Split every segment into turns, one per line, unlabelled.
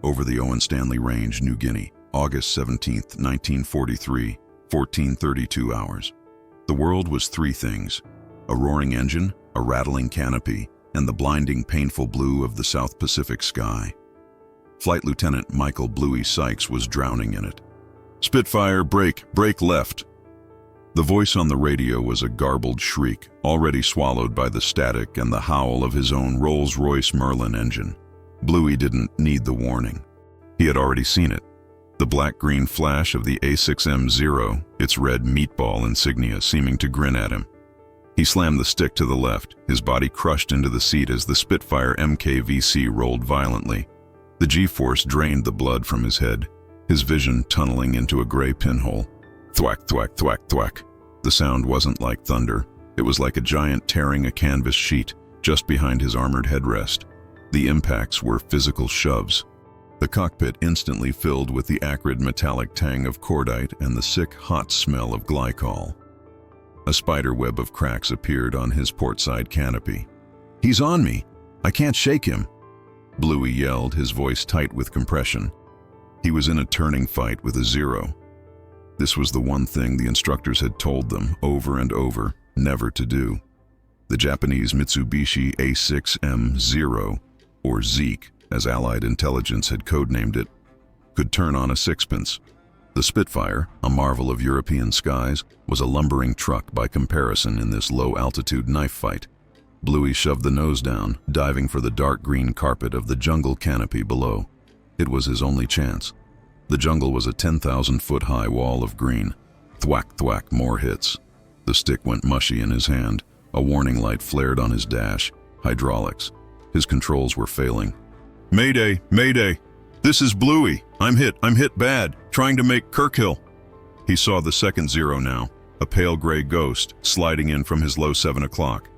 over the Owen Stanley Range, New Guinea, August 17, 1943, 14:32 hours. The world was three things: a roaring engine, a rattling canopy, and the blinding, painful blue of the South Pacific sky. Flight Lieutenant Michael Bluey Sykes was drowning in it. "Spitfire, brake left." The voice on the radio was a garbled shriek, already swallowed by the static and the howl of his own Rolls-Royce Merlin engine. Bluey didn't need the warning. He had already seen it. The black-green flash of the A6M0, its red meatball insignia seeming to grin at him. He slammed the stick to the left, his body crushed into the seat as the Spitfire MKVC rolled violently. The G-force drained the blood from his head, his vision tunneling into a gray pinhole. Thwack, thwack, thwack, thwack. The sound wasn't like thunder. It was like a giant tearing a canvas sheet just behind his armored headrest. The impacts were physical shoves. The cockpit instantly filled with the acrid metallic tang of cordite and the sick, hot smell of glycol. A spider web of cracks appeared on his portside canopy. "He's on me! I can't shake him!" Bluey yelled, his voice tight with compression. He was in a turning fight with a Zero. This was the one thing the instructors had told them over and over never to do. The Japanese Mitsubishi A6M0, or Zeke, as Allied intelligence had codenamed it, could turn on a sixpence. The Spitfire, a marvel of European skies, was a lumbering truck by comparison in this low-altitude knife fight. Bluey shoved the nose down, diving for the dark green carpet of the jungle canopy below. It was his only chance. The jungle was a 10,000-foot-high wall of green. Thwack, thwack, more hits. The stick went mushy in his hand. A warning light flared on his dash. Hydraulics. His controls were failing. "Mayday, mayday! This is Bluey. I'm hit bad, trying to make Kirkhill." He saw the second Zero now, a pale gray ghost sliding in from his low 7 o'clock.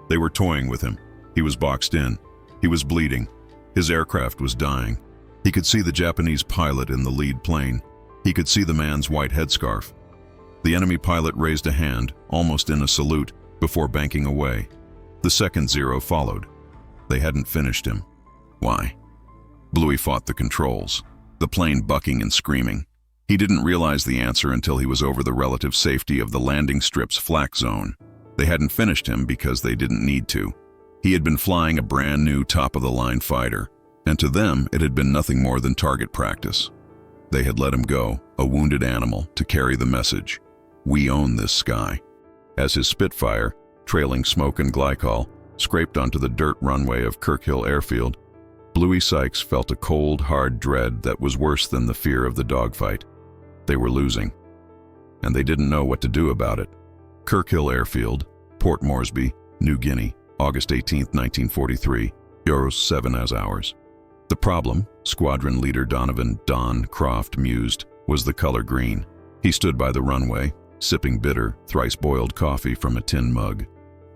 They were toying with him. He was boxed in. He was bleeding. His aircraft was dying. He could see the Japanese pilot in the lead plane. He could see the man's white headscarf. The enemy pilot raised a hand, almost in a salute, before banking away. The second Zero followed. They hadn't finished him. Why? Bluey fought the controls, the plane bucking and screaming. He didn't realize the answer until he was over the relative safety of the landing strip's flak zone. They hadn't finished him because they didn't need to. He had been flying a brand new top-of-the-line fighter, and to them it had been nothing more than target practice. They had let him go, a wounded animal, to carry the message. We own this sky. As his Spitfire, trailing smoke and glycol, scraped onto the dirt runway of Kirkhill Airfield, Bluey Sykes felt a cold, hard dread that was worse than the fear of the dogfight. They were losing, and they didn't know what to do about it. Kirkhill Airfield, Port Moresby, New Guinea, August 18, 1943, Euros 7 hours. The problem, Squadron Leader Don Croft mused, was the color green. He stood by the runway, sipping bitter, thrice-boiled coffee from a tin mug.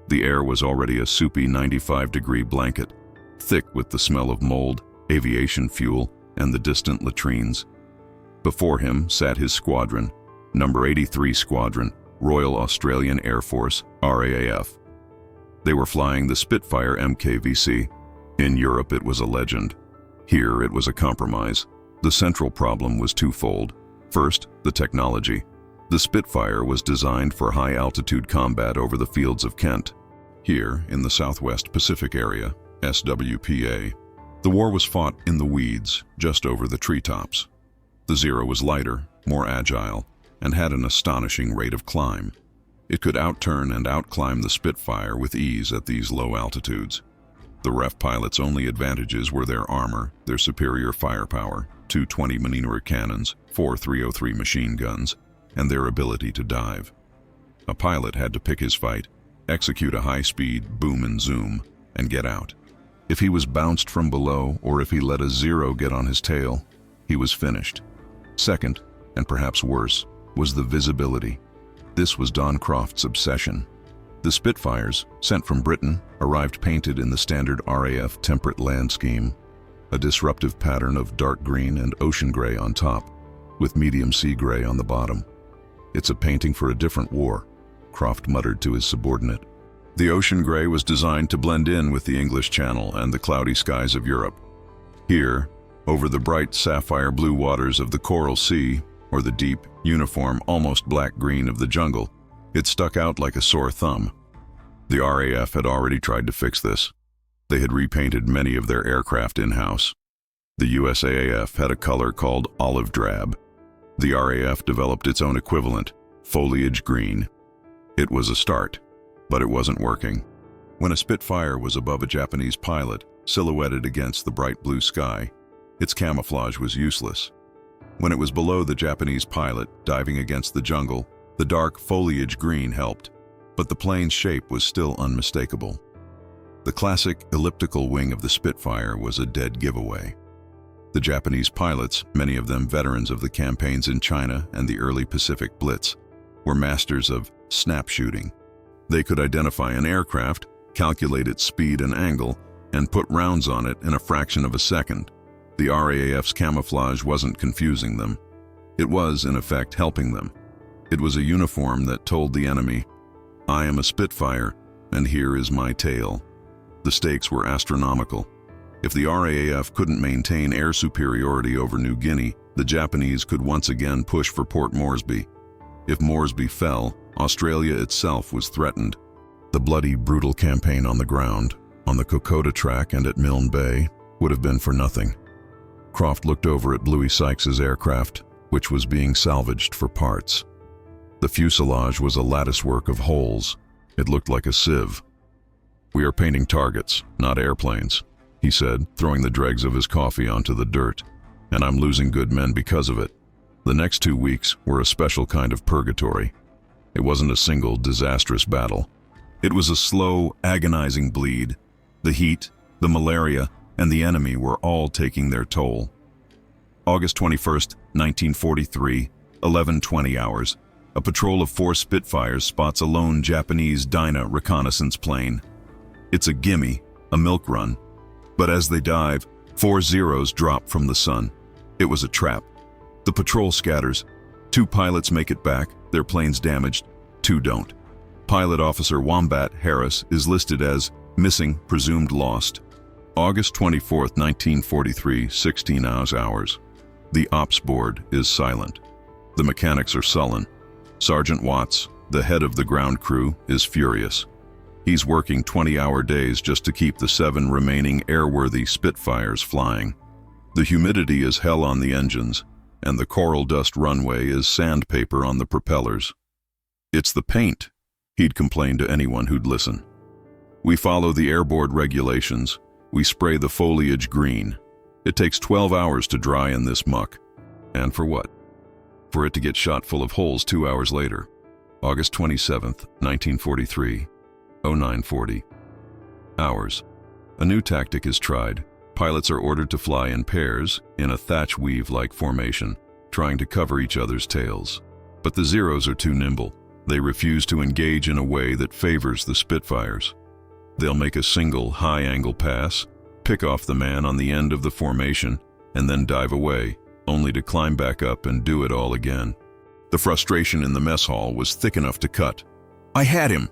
The air was already a soupy 95-degree blanket, thick with the smell of mold, aviation fuel, and the distant latrines. Before him sat his squadron, number 83 Squadron, Royal Australian Air Force, RAAF. They were flying the Spitfire MKVC. In Europe it was a legend. Here it was a compromise. The central problem was twofold. First, the technology. The Spitfire was designed for high-altitude combat over the fields of Kent. Here, in the Southwest Pacific area, SWPA, the war was fought in the weeds, just over the treetops. The Zero was lighter, more agile, and had an astonishing rate of climb. It could outturn and outclimb the Spitfire with ease at these low altitudes. The REF pilots' only advantages were their armor, their superior firepower, 2 20mm cannons, 4 303 machine guns, and their ability to dive. A pilot had to pick his fight, execute a high-speed boom and zoom, and get out. If he was bounced from below or if he let a Zero get on his tail, he was finished. Second, and perhaps worse, was the visibility. This was Don Croft's obsession. The Spitfires, sent from Britain, arrived painted in the standard RAF temperate land scheme, a disruptive pattern of dark green and ocean gray on top, with medium sea gray on the bottom. "It's a painting for a different war," Croft muttered to his subordinate. The ocean gray was designed to blend in with the English Channel and the cloudy skies of Europe. Here, Over the bright sapphire blue waters of the Coral Sea, or the deep, uniform, almost black green of the jungle, it stuck out like a sore thumb. The RAF had already tried to fix this. They had repainted many of their aircraft in-house. The USAAF had a color called olive drab. The RAF developed its own equivalent, foliage green. It was a start, but it wasn't working. When a Spitfire was above a Japanese pilot, silhouetted against the bright blue sky, its camouflage was useless. When it was below the Japanese pilot, diving against the jungle, the dark foliage green helped, but the plane's shape was still unmistakable. The classic elliptical wing of the Spitfire was a dead giveaway. The Japanese pilots, many of them veterans of the campaigns in China and the early Pacific Blitz, were masters of snap shooting. They could identify an aircraft, calculate its speed and angle, and put rounds on it in a fraction of a second. The RAF's camouflage wasn't confusing them. It was, in effect, helping them. It was a uniform that told the enemy, "I am a Spitfire, and here is my tail." The stakes were astronomical. If the RAF couldn't maintain air superiority over New Guinea, the Japanese could once again push for Port Moresby. If Moresby fell, Australia itself was threatened. The bloody, brutal campaign on the ground, on the Kokoda track and at Milne Bay, would have been for nothing. Croft looked over at Bluey Sykes's aircraft, which was being salvaged for parts. The fuselage was a latticework of holes. It looked like a sieve. "We are painting targets, not airplanes," he said, throwing the dregs of his coffee onto the dirt. "And I'm losing good men because of it." The next 2 weeks were a special kind of purgatory. It wasn't a single, disastrous battle. It was a slow, agonizing bleed. The heat, the malaria, and the enemy were all taking their toll. August 21st, 1943, 11:20 hours. A patrol of 4 Spitfires spots a lone Japanese Dyna reconnaissance plane. It's a gimme, a milk run. But as they dive, 4 Zeros drop from the sun. It was a trap. The patrol scatters. 2 pilots make it back, their planes damaged. 2 don't. Pilot Officer Wombat Harris is listed as missing, presumed lost. August 24th, 1943, 16 hours. The ops board is silent. The mechanics are sullen. Sergeant Watts, the head of the ground crew, is furious. He's working 20-hour days just to keep the 7 remaining airworthy Spitfires flying. The humidity is hell on the engines, and the coral dust runway is sandpaper on the propellers. "It's the paint," he'd complain to anyone who'd listen. "We follow the airboard regulations. We spray the foliage green. It takes 12 hours to dry in this muck." And for what? For it to get shot full of holes 2 hours later. August 27th, 1943, 09:40 hours. A new tactic is tried. Pilots are ordered to fly in pairs, in a thatch weave-like formation, trying to cover each other's tails. But the Zeros are too nimble. They refuse to engage in a way that favors the Spitfires. They'll make a single high-angle pass, pick off the man on the end of the formation, and then dive away, only to climb back up and do it all again. The frustration in the mess hall was thick enough to cut. "I had him!"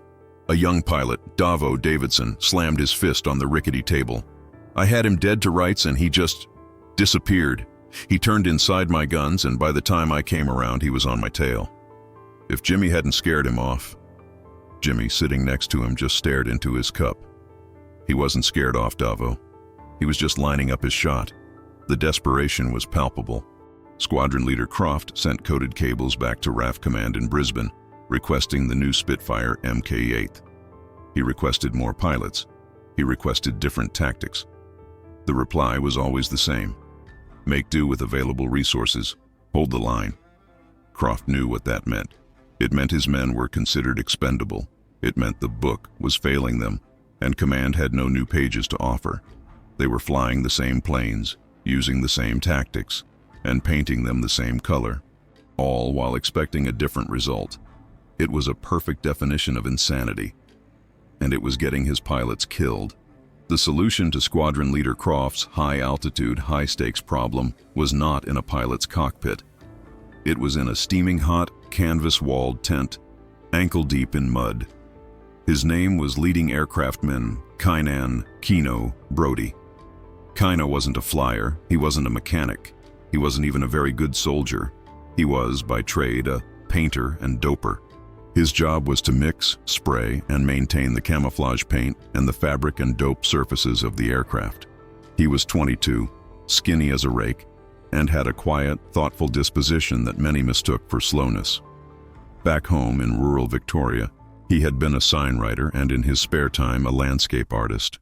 A young pilot, Davo Davidson, slammed his fist on the rickety table. "I had him dead to rights and he just disappeared. He turned inside my guns and by the time I came around he was on my tail." If Jimmy hadn't scared him off. Jimmy, sitting next to him, just stared into his cup. He wasn't scared off Davo. He was just lining up his shot. The desperation was palpable. Squadron leader Croft sent coded cables back to RAF Command in Brisbane, requesting the new Spitfire Mk8. He requested more pilots. He requested different tactics. The reply was always the same. Make do with available resources. Hold the line. Croft knew what that meant. It meant his men were considered expendable. It meant the book was failing them, and Command had no new pages to offer. They were flying the same planes, using the same tactics, and painting them the same color, all while expecting a different result. It was a perfect definition of insanity, and it was getting his pilots killed. The solution to Squadron Leader Croft's high-altitude, high-stakes problem was not in a pilot's cockpit. It was in a steaming hot, canvas-walled tent, ankle-deep in mud. His name was leading aircraftman Kainan Kino Brody. Kino wasn't a flyer, he wasn't a mechanic, he wasn't even a very good soldier. He was, by trade, a painter and doper. His job was to mix, spray, and maintain the camouflage paint and the fabric and dope surfaces of the aircraft. He was 22, skinny as a rake, and had a quiet, thoughtful disposition that many mistook for slowness. Back home in rural Victoria, he had been a signwriter and in his spare time a landscape artist.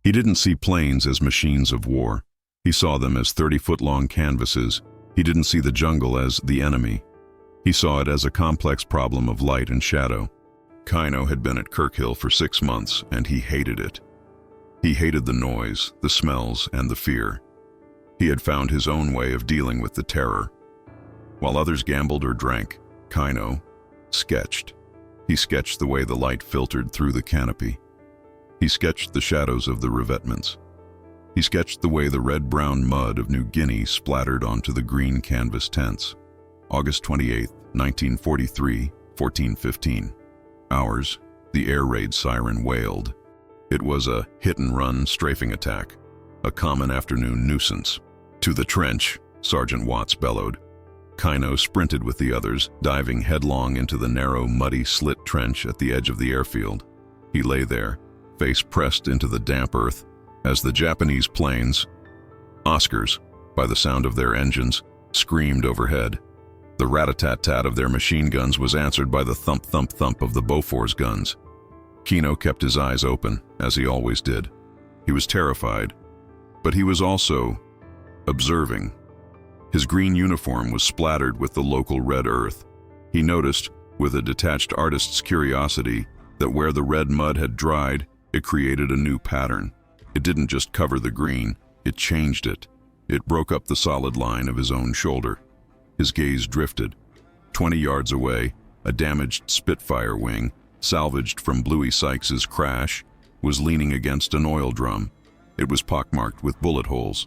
He didn't see planes as machines of war. He saw them as 30-foot-long canvases. He didn't see the jungle as the enemy. He saw it as a complex problem of light and shadow. Kino had been at Kirkhill for 6 months, and he hated it. He hated the noise, the smells, and the fear. He had found his own way of dealing with the terror. While others gambled or drank, Kino sketched. He sketched the way the light filtered through the canopy. He sketched the shadows of the revetments. He sketched the way the red-brown mud of New Guinea splattered onto the green canvas tents. August 28, 1943, 14:15. Hours, the air raid siren wailed. It was a hit-and-run strafing attack, a common afternoon nuisance. "To the trench," Sergeant Watts bellowed. Kino sprinted with the others, diving headlong into the narrow, muddy slit trench at the edge of the airfield. He lay there, face pressed into the damp earth, as the Japanese planes, Oscars, by the sound of their engines, screamed overhead. The rat-a-tat-tat of their machine guns was answered by the thump-thump-thump of the Bofors guns. Kino kept his eyes open, as he always did. He was terrified, but he was also observing. His green uniform was splattered with the local red earth. He noticed, with a detached artist's curiosity, that where the red mud had dried, it created a new pattern. It didn't just cover the green, it changed it. It broke up the solid line of his own shoulder. His gaze drifted. 20 yards away, a damaged Spitfire wing, salvaged from Bluey Sykes's crash, was leaning against an oil drum. It was pockmarked with bullet holes.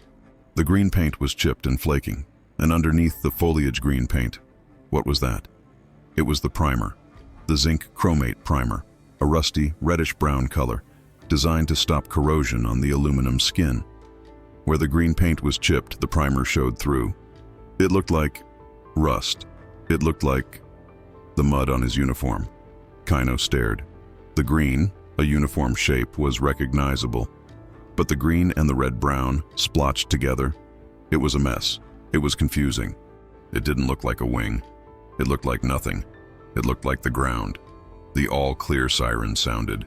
The green paint was chipped and flaking, and underneath the foliage green paint, what was that? It was the primer, the zinc chromate primer, a rusty, reddish-brown color, designed to stop corrosion on the aluminum skin. Where the green paint was chipped, the primer showed through. It looked like rust. It looked like the mud on his uniform. Kino stared. The green, a uniform shape, was recognizable. But the green and the red-brown, splotched together, it was a mess. It was confusing. It didn't look like a wing. It looked like nothing. It looked like the ground. The all-clear siren sounded.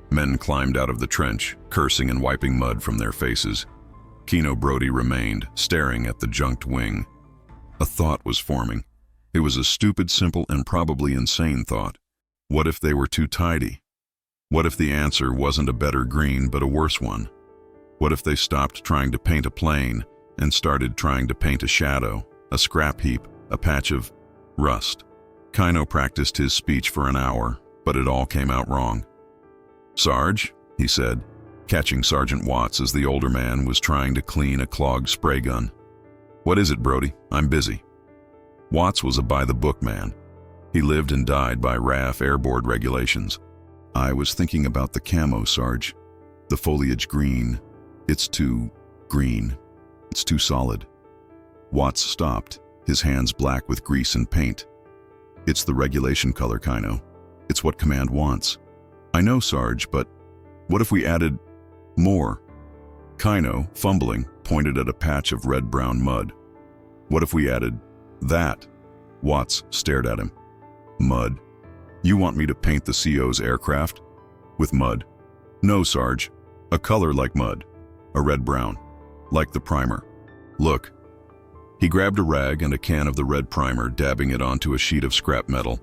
Men climbed out of the trench, cursing and wiping mud from their faces. Kino Brody remained, staring at the junked wing. A thought was forming. It was a stupid, simple, and probably insane thought. What if they were too tidy? What if the answer wasn't a better green, but a worse one? What if they stopped trying to paint a plane and started trying to paint a shadow, a scrap heap, a patch of rust? Kino practiced his speech for an hour, but it all came out wrong. "Sarge," he said, catching Sergeant Watts as the older man was trying to clean a clogged spray gun. "What is it, Brody? I'm busy." Watts was a by-the-book man. He lived and died by RAF Air Board regulations. "I was thinking about the camo, Sarge. The foliage green. It's too green. It's too solid." Watts stopped, his hands black with grease and paint. "It's the regulation color, Kino. It's what command wants." "I know, Sarge, but what if we added more?" Kino, fumbling, pointed at a patch of red-brown mud. "What if we added that?" Watts stared at him. "Mud? You want me to paint the CO's aircraft with mud?" "No, Sarge. A color like mud. A red-brown. Like the primer. Look." He grabbed a rag and a can of the red primer, dabbing it onto a sheet of scrap metal.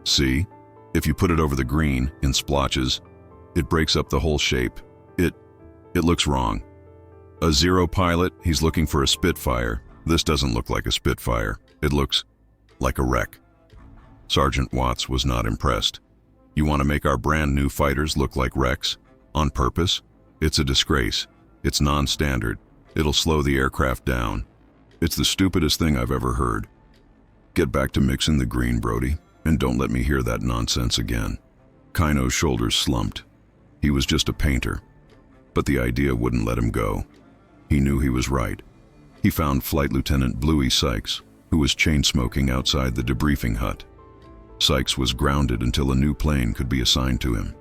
"See? If you put it over the green, in splotches, it breaks up the whole shape. It looks wrong. A Zero pilot, he's looking for a Spitfire. This doesn't look like a Spitfire. It looks like a wreck." Sergeant Watts was not impressed. "You want to make our brand new fighters look like wrecks? On purpose? It's a disgrace. It's non-standard. It'll slow the aircraft down. It's the stupidest thing I've ever heard. Get back to mixing the green, Brody, and don't let me hear that nonsense again." Kino's shoulders slumped. He was just a painter, but the idea wouldn't let him go. He knew he was right. He found Flight Lieutenant Bluey Sykes, who was chain-smoking outside the debriefing hut. Sykes was grounded until a new plane could be assigned to him.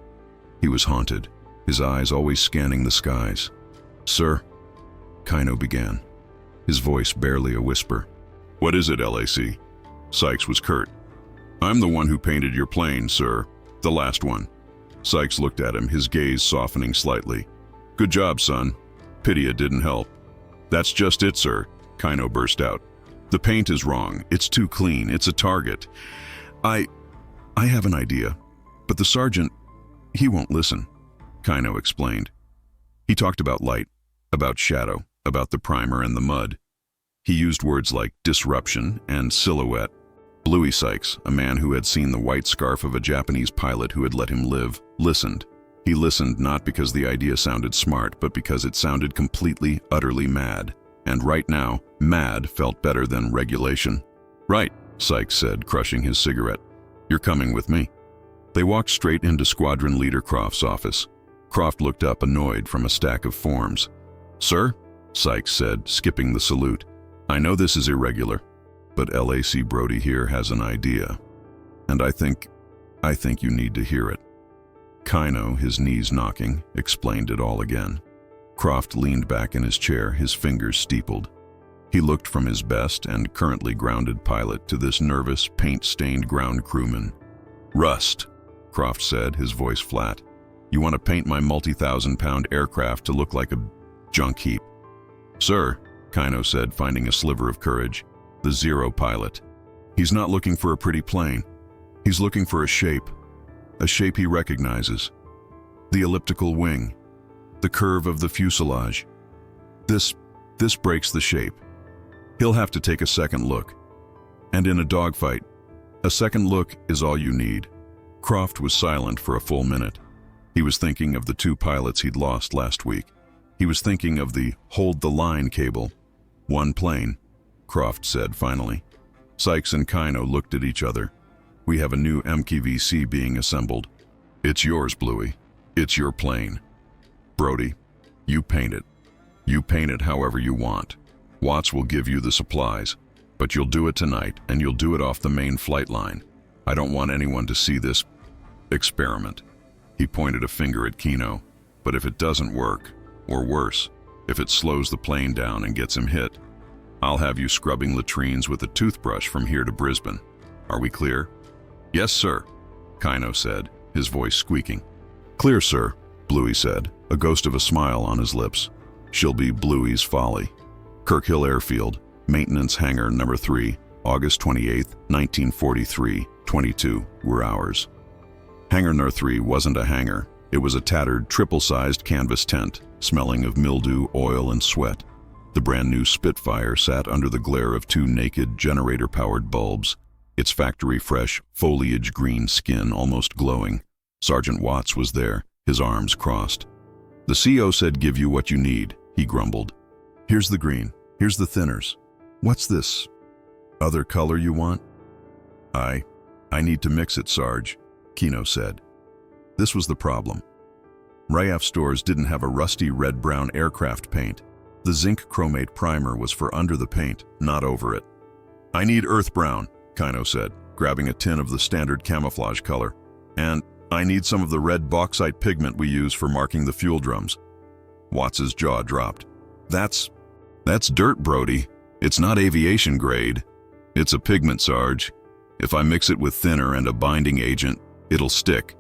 He was haunted, his eyes always scanning the skies. "Sir," Kino began, his voice barely a whisper. "What is it, LAC?" Sykes was curt. "I'm the one who painted your plane, sir. The last one." Sykes looked at him, his gaze softening slightly. "Good job, son. Pity it didn't help." "That's just it, sir," Kino burst out. "The paint is wrong. It's too clean. It's a target. I have an idea, but the sergeant, he won't listen," Kino explained. He talked about light, about shadow, about the primer and the mud. He used words like disruption and silhouette. Bluey Sykes, a man who had seen the white scarf of a Japanese pilot who had let him live, listened. He listened not because the idea sounded smart, but because it sounded completely, utterly mad. And right now, mad felt better than regulation. "Right," Sykes said, crushing his cigarette. "You're coming with me." They walked straight into Squadron Leader Croft's office. Croft looked up, annoyed, from a stack of forms. "Sir," Sykes said, skipping the salute, "I know this is irregular, but LAC Brody here has an idea, and I think you need to hear it." Kino, his knees knocking, explained it all again. Croft leaned back in his chair, his fingers steepled. He looked from his best and currently grounded pilot to this nervous, paint-stained ground crewman. "Rust," Croft said, his voice flat. "You want to paint my multi-thousand-pound aircraft to look like a junk heap." "Sir," Kino said, finding a sliver of courage, "the Zero pilot. He's not looking for a pretty plane. He's looking for a shape he recognizes. The elliptical wing, the curve of the fuselage. This breaks the shape. He'll have to take a second look. And in a dogfight, a second look is all you need." Croft was silent for a full minute. He was thinking of the two pilots he'd lost last week. He was thinking of the hold the line cable. "One plane," Croft said finally. Sykes and Kino looked at each other. "We have a new MKVC being assembled. It's yours, Bluey. It's your plane. Brody, you paint it. You paint it however you want. Watts will give you the supplies, but you'll do it tonight, and you'll do it off the main flight line. I don't want anyone to see this experiment." He pointed a finger at Kino. "But if it doesn't work, or worse, if it slows the plane down and gets him hit, I'll have you scrubbing latrines with a toothbrush from here to Brisbane. Are we clear?" "Yes, sir," Kino said, his voice squeaking. "Clear, sir," Bluey said, a ghost of a smile on his lips. "She'll be Bluey's Folly. Kirkhill Airfield, Maintenance Hangar Number 3, August 28, 1943, 22 were hours." Hangar No. 3 wasn't a hangar. It was a tattered, triple-sized canvas tent, smelling of mildew, oil, and sweat. The brand-new Spitfire sat under the glare of two naked, generator-powered bulbs, its factory-fresh, foliage-green skin almost glowing. Sergeant Watts was there, his arms crossed. "The CO said give you what you need," he grumbled. "Here's the green. Here's the thinners. What's this other color you want?" I need to mix it, Sarge," Kino said. This was the problem. RAF stores didn't have a rusty red-brown aircraft paint. The zinc chromate primer was for under the paint, not over it. "I need earth brown," Kino said, grabbing a tin of the standard camouflage color. "And I need some of the red bauxite pigment we use for marking the fuel drums." Watts's jaw dropped. That's dirt, Brody. It's not aviation grade. It's a pigment, Sarge. If I mix it with thinner and a binding agent, it'll stick."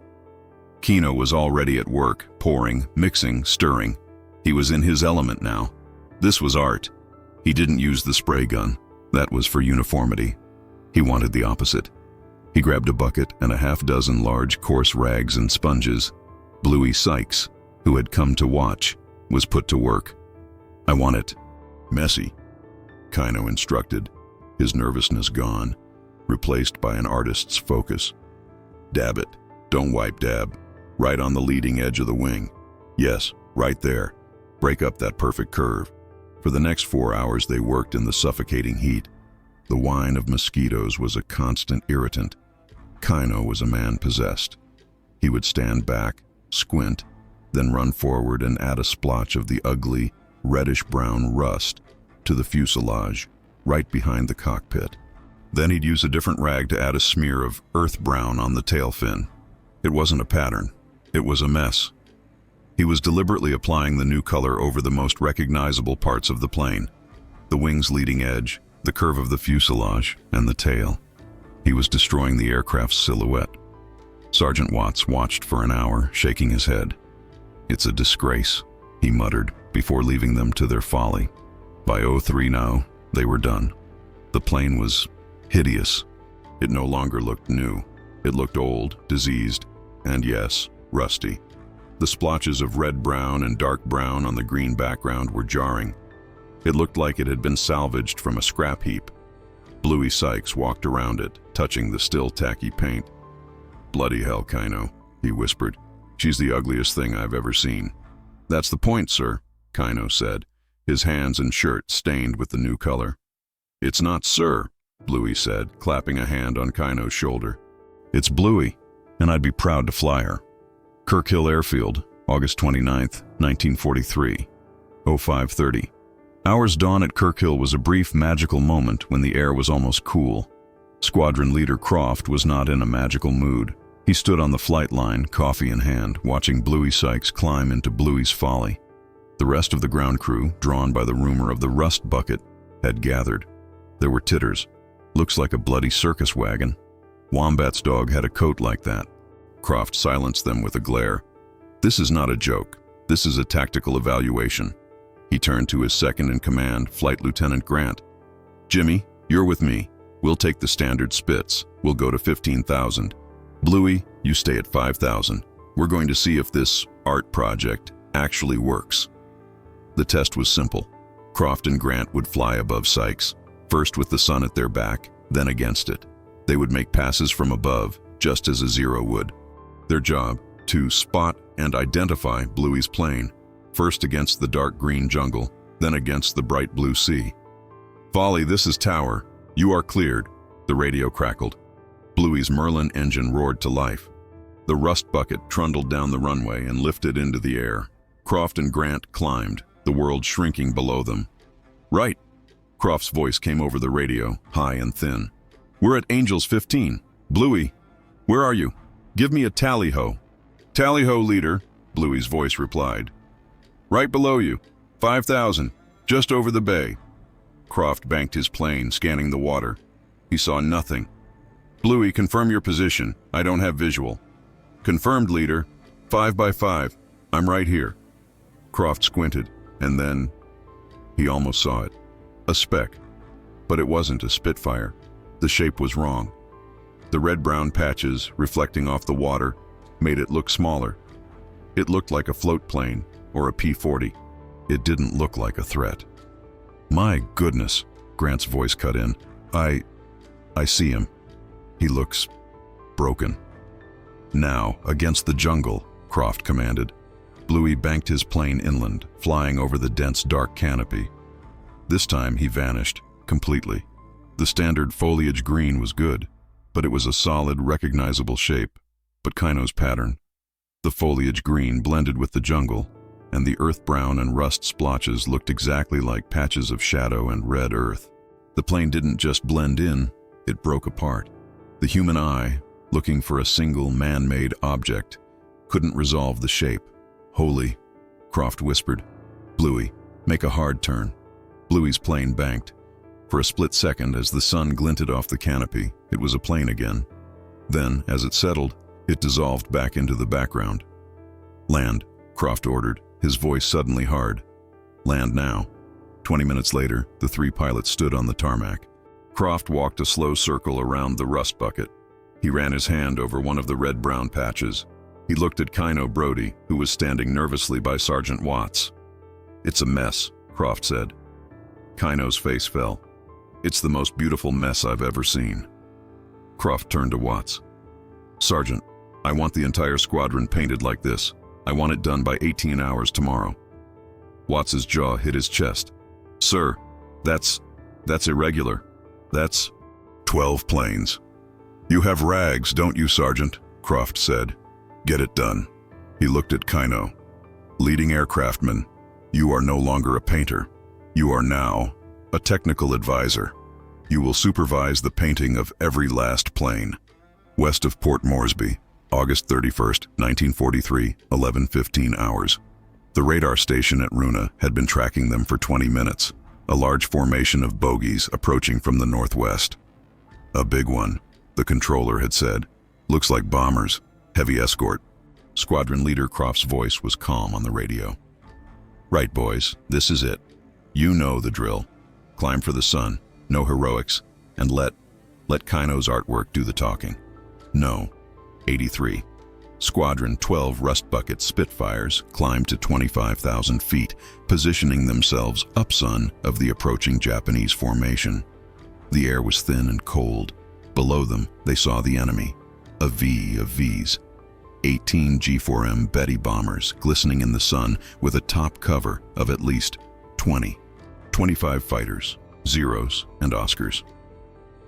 Kino was already at work, pouring, mixing, stirring. He was in his element now. This was art. He didn't use the spray gun. That was for uniformity. He wanted the opposite. He grabbed a bucket and a half-dozen large, coarse rags and sponges. Bluey Sykes, who had come to watch, was put to work. "I want it messy," Kino instructed, his nervousness gone, replaced by an artist's focus. "Dab it. Don't wipe dab. Right on the leading edge of the wing. Yes, right there. Break up that perfect curve." For the next 4 hours they worked in the suffocating heat. The whine of mosquitoes was a constant irritant. Kino was a man possessed. He would stand back, squint, then run forward and add a splotch of the ugly, reddish-brown rust to the fuselage, right behind the cockpit. Then he'd use a different rag to add a smear of earth brown on the tail fin. It wasn't a pattern. It was a mess. He was deliberately applying the new color over the most recognizable parts of the plane: the wing's leading edge, the curve of the fuselage, and the tail. He was destroying the aircraft's silhouette. Sergeant Watts watched for an hour, shaking his head. "It's a disgrace," he muttered, before leaving them to their folly. By 03 now, they were done. The plane was hideous. It no longer looked new. It looked old, diseased, and yes, rusty. The splotches of red-brown and dark brown on the green background were jarring. It looked like it had been salvaged from a scrap heap. Bluey Sykes walked around it, touching the still tacky paint. "Bloody hell, Kino," he whispered. "She's the ugliest thing I've ever seen." "That's the point, sir," Kino said, his hands and shirt stained with the new color. "It's not, sir," Bluey said, clapping a hand on Kino's shoulder. "It's Bluey, and I'd be proud to fly her." Kirkhill Airfield, August 29th, 1943, 05:30. Hours dawn at Kirkhill was a brief, magical moment when the air was almost cool. Squadron leader Croft was not in a magical mood. He stood on the flight line, coffee in hand, watching Bluey Sykes climb into Bluey's folly. The rest of the ground crew, drawn by the rumor of the rust bucket, had gathered. There were titters. "Looks like a bloody circus wagon. Wombat's dog had a coat like that." Croft silenced them with a glare. "This is not a joke. This is a tactical evaluation." He turned to his second-in-command, Flight Lieutenant Grant. "Jimmy, you're with me. We'll take the standard Spits. We'll go to 15,000. Bluey, you stay at 5,000. We're going to see if this art project actually works." The test was simple. Croft and Grant would fly above Sykes, first with the sun at their back, then against it. They would make passes from above, just as a Zero would. Their job, to spot and identify Bluey's plane, first against the dark green jungle, then against the bright blue sea. "Folly, this is Tower. You are cleared," the radio crackled. Bluey's Merlin engine roared to life. The rust bucket trundled down the runway and lifted into the air. Croft and Grant climbed, the world shrinking below them. "Right," Croft's voice came over the radio, high and thin. "We're at Angels 15. Bluey, where are you? Give me a tally-ho." "Tally-ho, leader," Bluey's voice replied. "Right below you. 5,000, just over the bay." Croft banked his plane, scanning the water. He saw nothing. "Bluey, confirm your position. I don't have visual." "Confirmed, leader. 5 by 5. I'm right here." Croft squinted, and then he almost saw it. A speck. But it wasn't a Spitfire. The shape was wrong. The red-brown patches, reflecting off the water, made it look smaller. It looked like a float plane, or a P-40. It didn't look like a threat. "My goodness," Grant's voice cut in. I see him. He looks broken." "Now, against the jungle," Croft commanded. Bluey banked his plane inland, flying over the dense dark canopy. This time he vanished, completely. The standard foliage green was good, but it was a solid, recognizable shape, but Kino's pattern. The foliage green blended with the jungle, and the earth brown and rust splotches looked exactly like patches of shadow and red earth. The plane didn't just blend in, it broke apart. The human eye, looking for a single man-made object, couldn't resolve the shape. "Holy," Croft whispered. "Bluey, make a hard turn." Bluey's plane banked. For a split second, as the sun glinted off the canopy, it was a plane again. Then, as it settled, it dissolved back into the background. "Land," Croft ordered, his voice suddenly hard. "Land now." 20 minutes later, the three pilots stood on the tarmac. Croft walked a slow circle around the rust bucket. He ran his hand over one of the red-brown patches. He looked at Kino Brody, who was standing nervously by Sergeant Watts. "It's a mess," Croft said. Kino's face fell. "It's the most beautiful mess I've ever seen." Croft turned to Watts. "Sergeant, I want the entire squadron painted like this. I want it done by 18 hours tomorrow." Watts's jaw hit his chest. "Sir, that's irregular. That's 12 planes." "You have rags, don't you, Sergeant?" Croft said. "Get it done." He looked at Kino. "Leading aircraftman, You are no longer a painter. You are now a technical advisor. You will supervise the painting of every last plane. West of Port Moresby, August 31st, 1943, 11:15 hours. The radar station at Runa had been tracking them for 20 minutes, a large formation of bogies approaching from the northwest. A big one, the controller had said. Looks like bombers, heavy escort. Squadron Leader Croft's voice was calm on the radio. Right, boys, this is it. You know the drill. Climb for the sun, no heroics, and let Kino's artwork do the talking. No. 83. Squadron 12 Rust Bucket Spitfires climbed to 25,000 feet, positioning themselves upsun of the approaching Japanese formation. The air was thin and cold. Below them, they saw the enemy, a V of Vs. 18 G4M Betty bombers glistening in the sun with a top cover of at least 25 fighters, Zeros, and Oscars.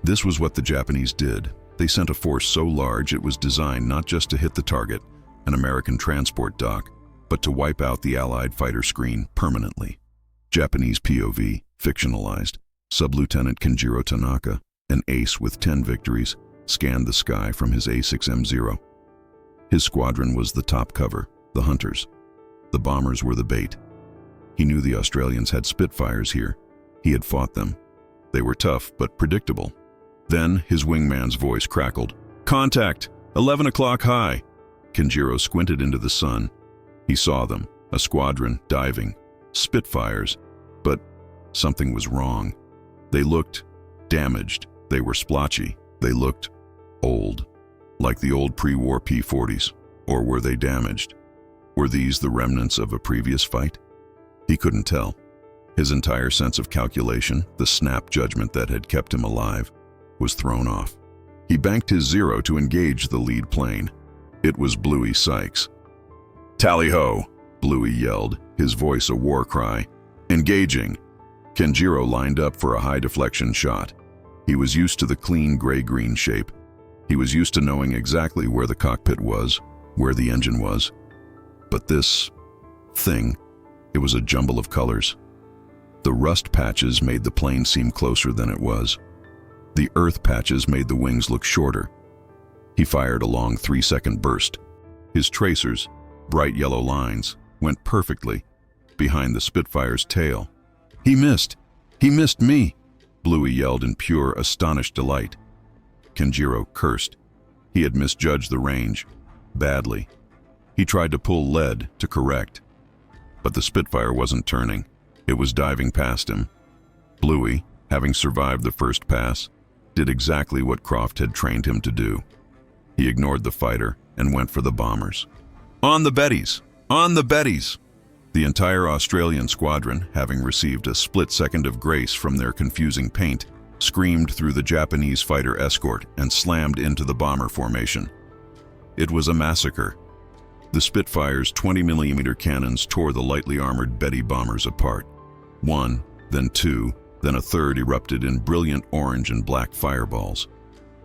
This was what the Japanese did. They sent a force so large it was designed not just to hit the target, an American transport dock, but to wipe out the Allied fighter screen permanently. Japanese POV, fictionalized. Sub-Lieutenant Kenjiro Tanaka, an ace with 10 victories, scanned the sky from his A6M0. His squadron was the top cover, the hunters. The bombers were the bait. He knew the Australians had Spitfires here. He had fought them. They were tough, but predictable. Then his wingman's voice crackled. Contact! 11 o'clock high! Kenjiro squinted into the sun. He saw them, a squadron diving, Spitfires, but something was wrong. They looked damaged. They were splotchy. They looked old, like the old pre-war P-40s. Or were they damaged? Were these the remnants of a previous fight? He couldn't tell. His entire sense of calculation, the snap judgment that had kept him alive, was thrown off. He banked his Zero to engage the lead plane. It was Bluey Sykes. Tally-ho! Bluey yelled, his voice a war cry. Engaging! Kenjiro lined up for a high-deflection shot. He was used to the clean gray-green shape. He was used to knowing exactly where the cockpit was, where the engine was. But this thing, it was a jumble of colors. The rust patches made the plane seem closer than it was. The earth patches made the wings look shorter. He fired a long 3-second burst. His tracers, bright yellow lines, went perfectly behind the Spitfire's tail. He missed! He missed me! Bluey yelled in pure, astonished delight. Kenjiro cursed. He had misjudged the range. Badly. He tried to pull lead to correct. But the Spitfire wasn't turning. It was diving past him. Bluey, having survived the first pass, did exactly what Croft had trained him to do. He ignored the fighter and went for the bombers. On the Betties! On the Betties! The entire Australian squadron, having received a split second of grace from their confusing paint, screamed through the Japanese fighter escort and slammed into the bomber formation. It was a massacre. The Spitfire's 20mm cannons tore the lightly armored Betty bombers apart. One, then two, then a third erupted in brilliant orange and black fireballs.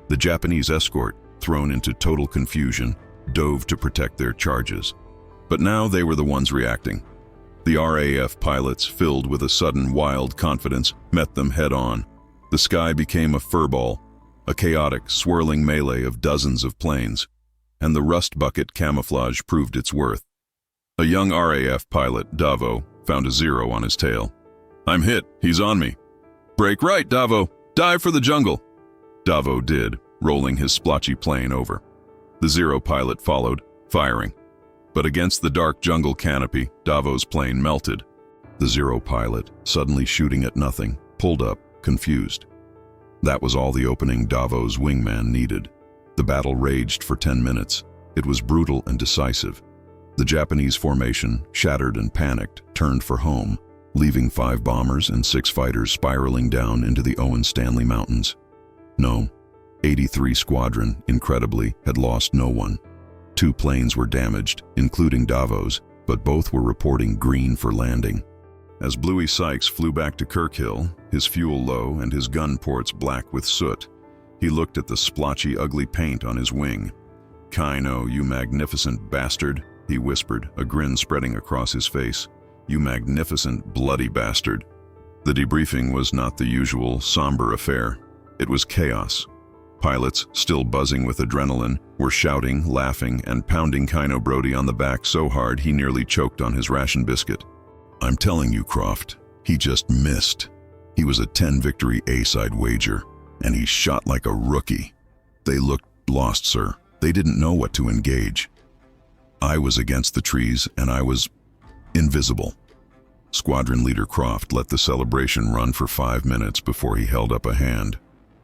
The Japanese escort, thrown into total confusion, dove to protect their charges. But now they were the ones reacting. The RAF pilots, filled with a sudden wild confidence, met them head-on. The sky became a furball, a chaotic, swirling melee of dozens of planes, and the rust bucket camouflage proved its worth. A young RAF pilot, Davo, found a Zero on his tail. I'm hit, he's on me. Break right, Davo, dive for the jungle. Davo did, rolling his splotchy plane over. The Zero pilot followed, firing. But against the dark jungle canopy, Davo's plane melted. The Zero pilot, suddenly shooting at nothing, pulled up, confused. That was all the opening Davo's wingman needed. The battle raged for 10 minutes. It was brutal and decisive. The Japanese formation, shattered and panicked, turned for home, leaving 5 bombers and 6 fighters spiraling down into the Owen Stanley Mountains. No, 83 Squadron, incredibly, had lost no one. 2 planes were damaged, including Davo's, but both were reporting green for landing. As Bluey Sykes flew back to Kirkhill, his fuel low and his gun ports black with soot, he looked at the splotchy, ugly paint on his wing. Kino, you magnificent bastard, he whispered, a grin spreading across his face. "You magnificent, bloody bastard." The debriefing was not the usual somber affair. It was chaos. Pilots, still buzzing with adrenaline, were shouting, laughing, and pounding Kino Brody on the back so hard he nearly choked on his ration biscuit. "I'm telling you, Croft, he just missed. He was a 10-victory ace, I'd wager, and he shot like a rookie. They looked lost, sir. They didn't know what to engage. I was against the trees, and I was invisible." Squadron Leader Croft let the celebration run for 5 minutes before he held up a hand.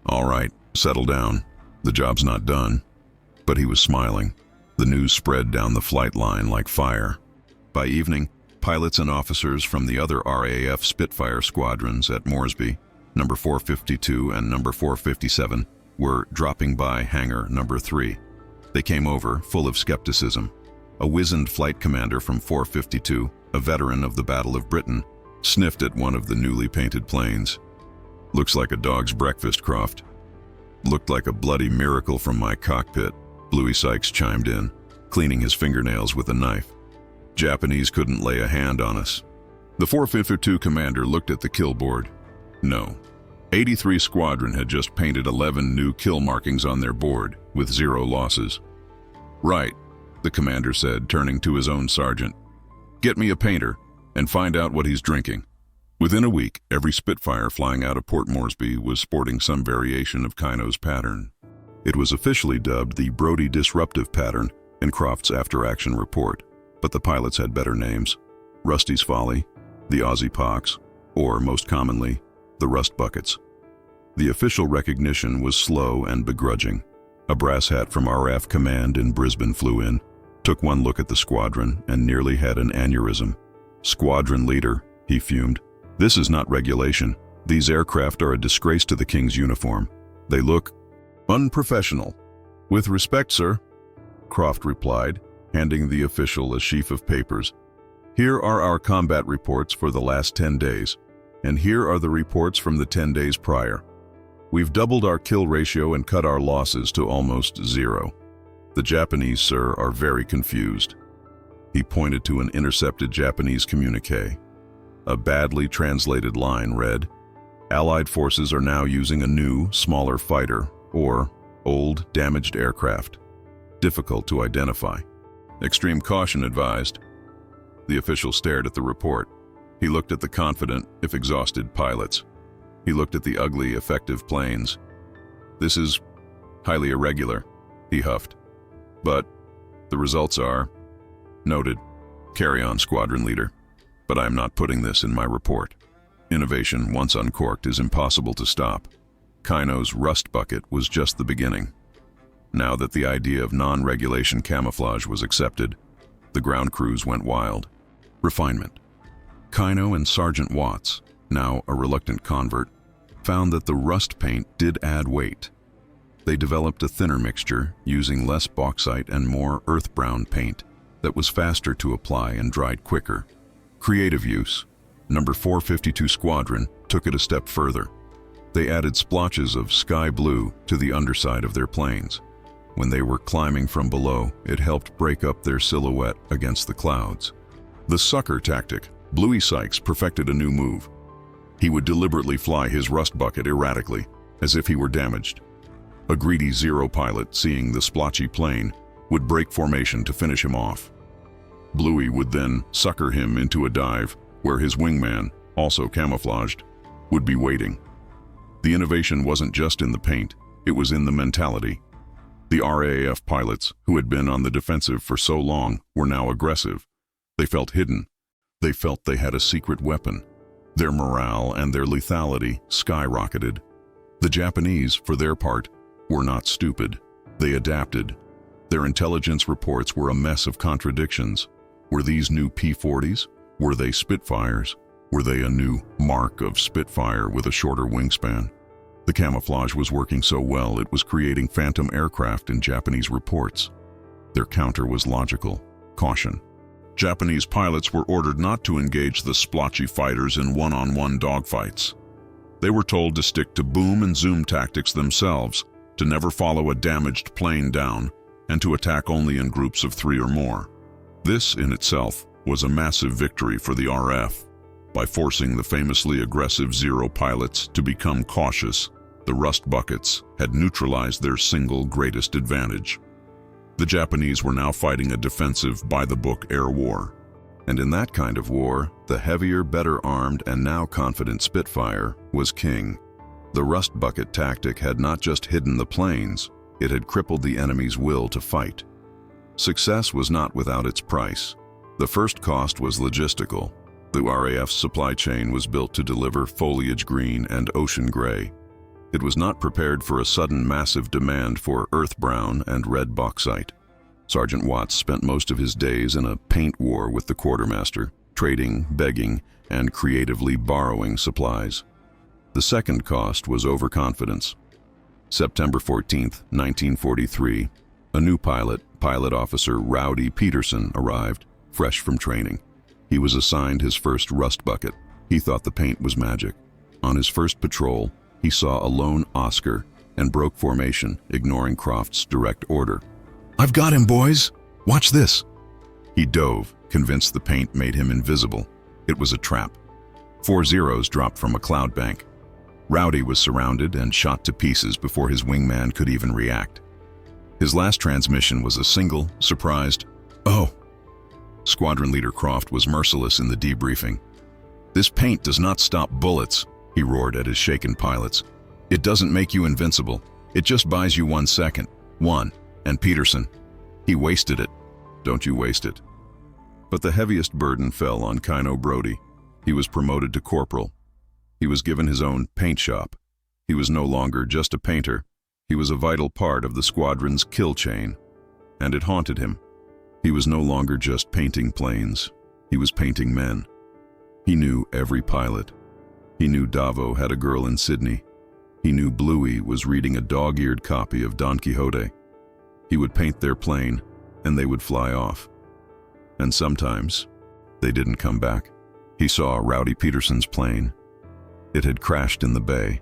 "All right, settle down. The job's not done." But he was smiling. The news spread down the flight line like fire. By evening, pilots and officers from the other RAF Spitfire squadrons at Moresby, number 452 and number 457, were dropping by hangar number 3. They came over, full of skepticism. A wizened flight commander from 452, a veteran of the Battle of Britain, sniffed at one of the newly painted planes. "Looks like a dog's breakfast, Croft." "Looked like a bloody miracle from my cockpit," Bluey Sykes chimed in, cleaning his fingernails with a knife. "Japanese couldn't lay a hand on us." The 452 commander looked at the kill board. No. 83 Squadron had just painted 11 new kill markings on their board, with 0 losses. "Right," the commander said, turning to his own sergeant. "Get me a painter, and find out what he's drinking." Within a week, every Spitfire flying out of Port Moresby was sporting some variation of Kino's pattern. It was officially dubbed the Brody Disruptive Pattern in Croft's after-action report, but the pilots had better names: Rusty's Folly, the Aussie Pox, or, most commonly, the Rust Buckets. The official recognition was slow and begrudging. A brass hat from RAF Command in Brisbane flew in, took one look at the squadron, and nearly had an aneurysm. "Squadron leader," he fumed. "This is not regulation. These aircraft are a disgrace to the King's uniform. They look unprofessional." "With respect, sir," Croft replied, handing the official a sheaf of papers. "Here are our combat reports for the last 10 days, and here are the reports from the 10 days prior. We've doubled our kill ratio and cut our losses to almost 0. The Japanese, sir, are very confused." He pointed to an intercepted Japanese communique. A badly translated line read, "Allied forces are now using a new, smaller fighter, or old, damaged aircraft. Difficult to identify. Extreme caution advised." The official stared at the report. He looked at the confident, if exhausted, pilots. He looked at the ugly, effective planes. "This is highly irregular," he huffed. "But the results are noted. Carry on, squadron leader. But I am not putting this in my report. Innovation, once uncorked, is impossible to stop. Kino's rust bucket was just the beginning. Now that the idea of non-regulation camouflage was accepted, the ground crews went wild. Refinement. Kino and Sergeant Watts, now a reluctant convert, found that the rust paint did add weight. They developed a thinner mixture using less bauxite and more earth-brown paint that was faster to apply and dried quicker. Creative use. Number 452 Squadron took it a step further. They added splotches of sky blue to the underside of their planes. When they were climbing from below, it helped break up their silhouette against the clouds. The sucker tactic. Bluey Sykes perfected a new move. He would deliberately fly his rust bucket erratically, as if he were damaged. A greedy Zero pilot, seeing the splotchy plane, would break formation to finish him off. Bluey would then sucker him into a dive where his wingman, also camouflaged, would be waiting. The innovation wasn't just in the paint, it was in the mentality. The RAF pilots, who had been on the defensive for so long, were now aggressive. They felt hidden. They felt they had a secret weapon. Their morale and their lethality skyrocketed. The Japanese, for their part, were not stupid. They adapted. Their intelligence reports were a mess of contradictions. Were these new P-40s? Were they Spitfires? Were they a new mark of Spitfire with a shorter wingspan? The camouflage was working so well it was creating phantom aircraft in Japanese reports. Their counter was logical: caution. Japanese pilots were ordered not to engage the splotchy fighters in one-on-one dogfights. They were told to stick to boom and zoom tactics themselves, to never follow a damaged plane down, and to attack only in groups of 3 or more. This, in itself, was a massive victory for the RF. By forcing the famously aggressive Zero pilots to become cautious, the rust buckets had neutralized their single greatest advantage. The Japanese were now fighting a defensive, by-the-book air war. And in that kind of war, the heavier, better armed, and now confident Spitfire was king. The rust bucket tactic had not just hidden the planes, it had crippled the enemy's will to fight. Success was not without its price. The first cost was logistical. The RAF's supply chain was built to deliver foliage green and ocean gray. It was not prepared for a sudden massive demand for earth brown and red bauxite. Sergeant Watts spent most of his days in a paint war with the quartermaster, trading, begging, and creatively borrowing supplies. The second cost was overconfidence. September 14, 1943, a new pilot, Pilot Officer Rowdy Peterson, arrived, fresh from training. He was assigned his first rust bucket. He thought the paint was magic. On his first patrol, he saw a lone Oscar and broke formation, ignoring Croft's direct order. "I've got him, boys! Watch this!" He dove, convinced the paint made him invisible. It was a trap. 4 Zeros dropped from a cloud bank. Rowdy was surrounded and shot to pieces before his wingman could even react. His last transmission was a single, surprised, "Oh!" Squadron leader Croft was merciless in the debriefing. "This paint does not stop bullets," he roared at his shaken pilots. "It doesn't make you invincible. It just buys you 1 second. One. And Peterson, he wasted it. Don't you waste it." But the heaviest burden fell on Kino Brody. He was promoted to corporal. He was given his own paint shop. He was no longer just a painter. He was a vital part of the squadron's kill chain. And it haunted him. He was no longer just painting planes. He was painting men. He knew every pilot. He knew Davo had a girl in Sydney. He knew Bluey was reading a dog-eared copy of Don Quixote. He would paint their plane, and they would fly off. And sometimes, they didn't come back. He saw Rowdy Peterson's plane. It had crashed in the bay.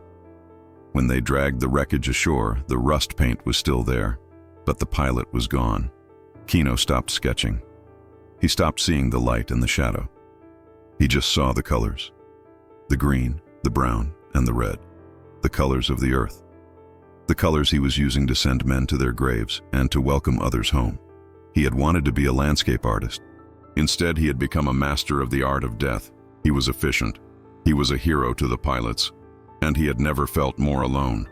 When they dragged the wreckage ashore, the rust paint was still there, but the pilot was gone. Kino stopped sketching. He stopped seeing the light and the shadow. He just saw the colors. The green, the brown, and the red. The colors of the earth. The colors he was using to send men to their graves and to welcome others home. He had wanted to be a landscape artist. Instead, he had become a master of the art of death. He was efficient. He was a hero to the pilots, and he had never felt more alone.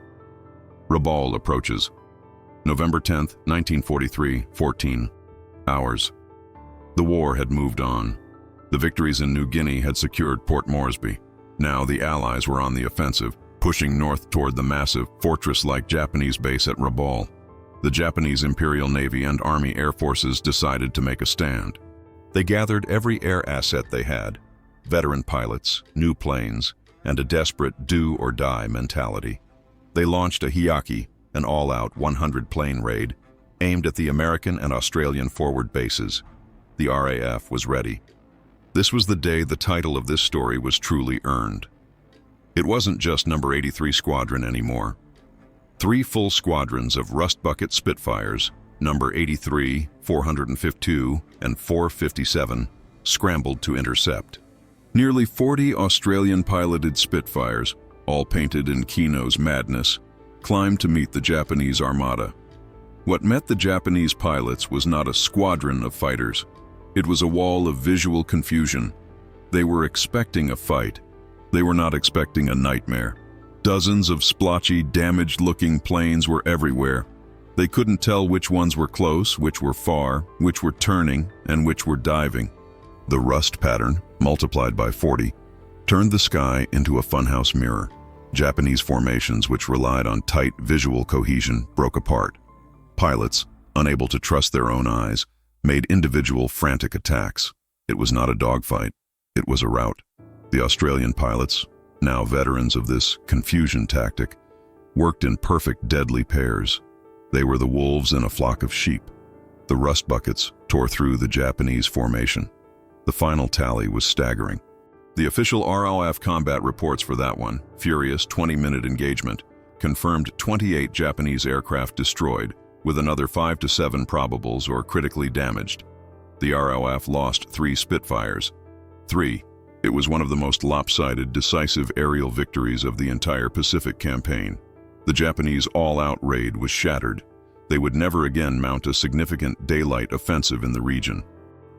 Rabaul approaches. November 10, 1943, 14 hours. The war had moved on. The victories in New Guinea had secured Port Moresby. Now the Allies were on the offensive, pushing north toward the massive, fortress-like Japanese base at Rabaul. The Japanese Imperial Navy and Army Air Forces decided to make a stand. They gathered every air asset they had, veteran pilots, new planes, and a desperate do-or-die mentality. They launched a Hiyaki, an all-out 100-plane raid, aimed at the American and Australian forward bases. The RAF was ready. This was the day the title of this story was truly earned. It wasn't just number 83 Squadron anymore. 3 full squadrons of rust bucket Spitfires, number 83, 452, and 457, scrambled to intercept. Nearly 40 Australian-piloted Spitfires, all painted in Kino's madness, climbed to meet the Japanese armada. What met the Japanese pilots was not a squadron of fighters. It was a wall of visual confusion. They were expecting a fight. They were not expecting a nightmare. Dozens of splotchy, damaged-looking planes were everywhere. They couldn't tell which ones were close, which were far, which were turning, and which were diving. The rust pattern, multiplied by 40, turned the sky into a funhouse mirror. Japanese formations, which relied on tight visual cohesion, broke apart. Pilots, unable to trust their own eyes, made individual frantic attacks. It was not a dogfight. It was a rout. The Australian pilots, now veterans of this confusion tactic, worked in perfect deadly pairs. They were the wolves in a flock of sheep. The rust buckets tore through the Japanese formation. The final tally was staggering. The official RLF combat reports for that one, furious 20-minute engagement, confirmed 28 Japanese aircraft destroyed, with another 5 to 7 probables or critically damaged. The RLF lost 3 Spitfires. 3. It was one of the most lopsided, decisive aerial victories of the entire Pacific campaign. The Japanese all-out raid was shattered. They would never again mount a significant daylight offensive in the region.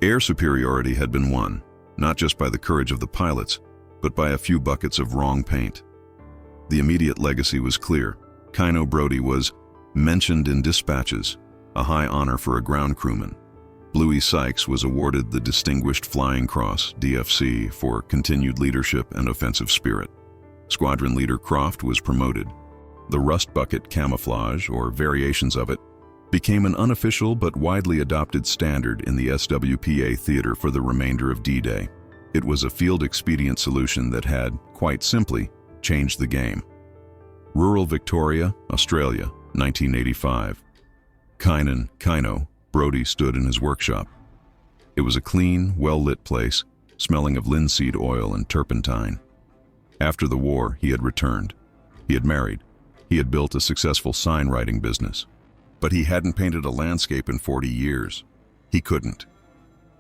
Air superiority had been won, not just by the courage of the pilots, but by a few buckets of wrong paint. The immediate legacy was clear. Kino Brody was mentioned in dispatches, a high honor for a ground crewman. Bluey Sykes was awarded the Distinguished Flying Cross, DFC, for continued leadership and offensive spirit. Squadron leader Croft was promoted. The rust bucket camouflage, or variations of it, became an unofficial but widely adopted standard in the SWPA theater for the remainder of D-Day. It was a field-expedient solution that had, quite simply, changed the game. Rural Victoria, Australia, 1985. Kino Brody stood in his workshop. It was a clean, well-lit place, smelling of linseed oil and turpentine. After the war, he had returned. He had married. He had built a successful sign-writing business. But he hadn't painted a landscape in 40 years. He couldn't.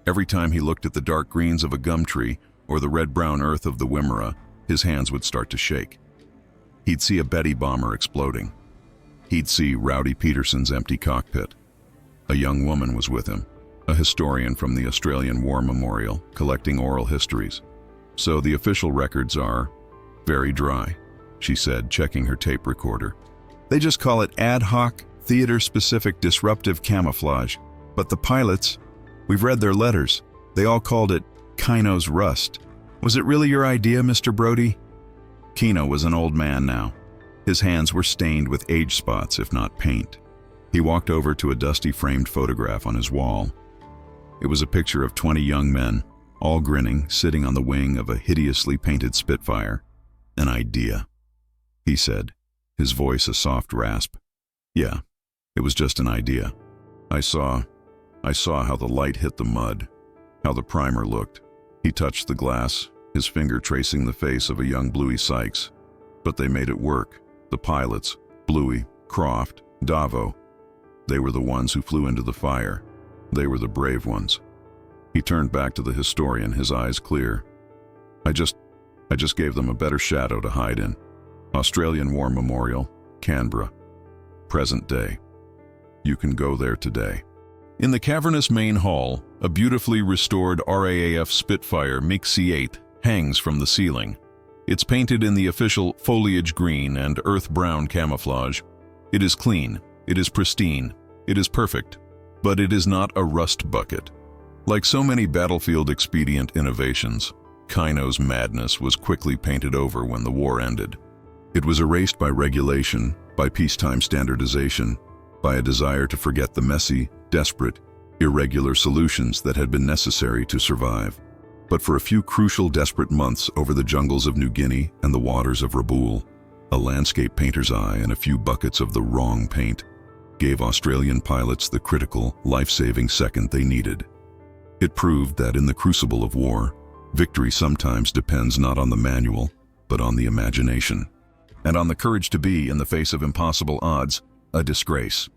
Every time he looked at the dark greens of a gum tree or the red-brown earth of the Wimmera, his hands would start to shake. He'd see a Betty bomber exploding. He'd see Rowdy Peterson's empty cockpit. A young woman was with him, a historian from the Australian War Memorial, collecting oral histories. So the official records are very dry, she said, checking her tape recorder. They just call it ad hoc, theater-specific disruptive camouflage. But the pilots, we've read their letters. They all called it Kino's rust. Was it really your idea, Mr. Brody? Kino was an old man now. His hands were stained with age spots, if not paint. He walked over to a dusty framed photograph on his wall. It was a picture of 20 young men, all grinning, sitting on the wing of a hideously painted Spitfire. An idea, he said, his voice a soft rasp. Yeah, it was just an idea. I saw how the light hit the mud, how the primer looked. He touched the glass, his finger tracing the face of a young Bluey Sykes. But they made it work. The pilots, Bluey, Croft, Davo, they were the ones who flew into the fire. They were the brave ones. He turned back to the historian, his eyes clear. I just gave them a better shadow to hide in. Australian War Memorial, Canberra. Present day. You can go there today. In the cavernous main hall, a beautifully restored RAAF Spitfire MiG-C8 hangs from the ceiling. It's painted in the official foliage green and earth brown camouflage. It is clean, it is pristine, it is perfect, but it is not a rust bucket. Like so many battlefield expedient innovations, Kino's madness was quickly painted over when the war ended. It was erased by regulation, by peacetime standardization, by a desire to forget the messy, desperate, irregular solutions that had been necessary to survive. But for a few crucial, desperate months over the jungles of New Guinea and the waters of Rabaul, a landscape painter's eye and a few buckets of the wrong paint gave Australian pilots the critical, life-saving second they needed. It proved that in the crucible of war, victory sometimes depends not on the manual, but on the imagination, and on the courage to be, in the face of impossible odds, a disgrace.